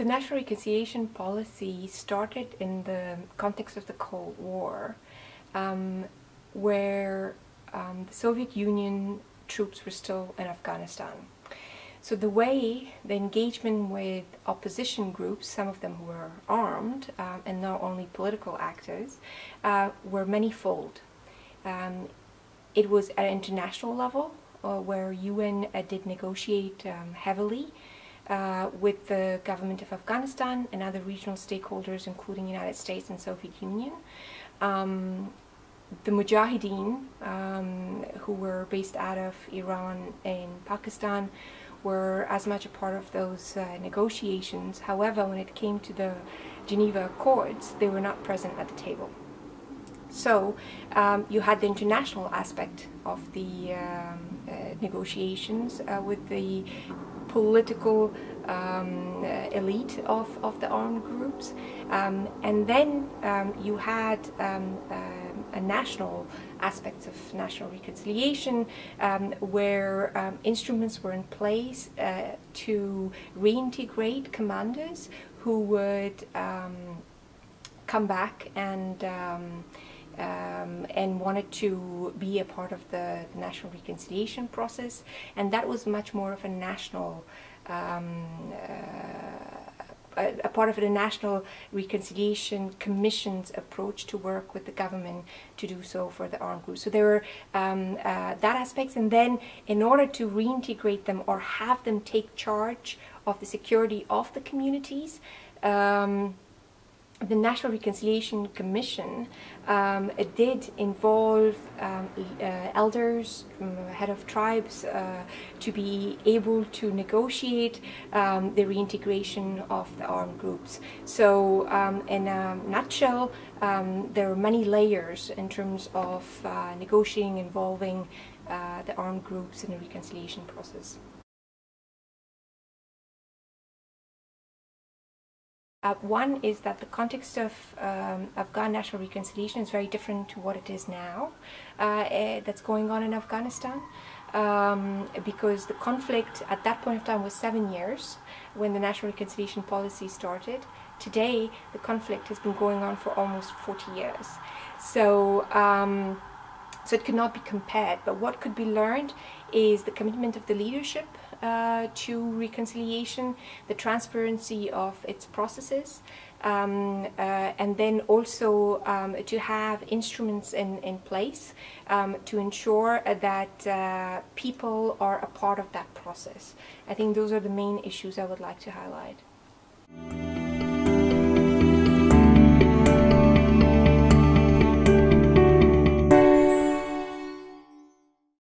The national reconciliation policy started in the context of the Cold War, where the Soviet Union troops were still in Afghanistan. So the way the engagement with opposition groups, some of them who were armed and not only political actors, were manifold. It was at an international level where UN did negotiate heavily with the government of Afghanistan and other regional stakeholders, including the United States and Soviet Union. The Mujahideen, who were based out of Iran and Pakistan, were as much a part of those negotiations. However, when it came to the Geneva Accords, they were not present at the table. So you had the international aspect of the negotiations with the political elite of the armed groups, and then you had a national aspects of national reconciliation, where instruments were in place to reintegrate commanders who would come back and wanted to be a part of the national reconciliation process, and that was much more of a national a part of the National Reconciliation Commission's approach to work with the government to do so for the armed groups. So there were that aspects, and then in order to reintegrate them or have them take charge of the security of the communities, the National Reconciliation Commission it did involve elders, head of tribes, to be able to negotiate the reintegration of the armed groups. So in a nutshell, there are many layers in terms of negotiating involving the armed groups in the reconciliation process. One is that the context of Afghan national reconciliation is very different to what it is now that's going on in Afghanistan, because the conflict at that point of time was 7 years when the national reconciliation policy started. Today, the conflict has been going on for almost 40 years. So it could not be compared, but what could be learned is the commitment of the leadership to reconciliation, the transparency of its processes, and then also to have instruments in place to ensure that people are a part of that process. I think those are the main issues I would like to highlight.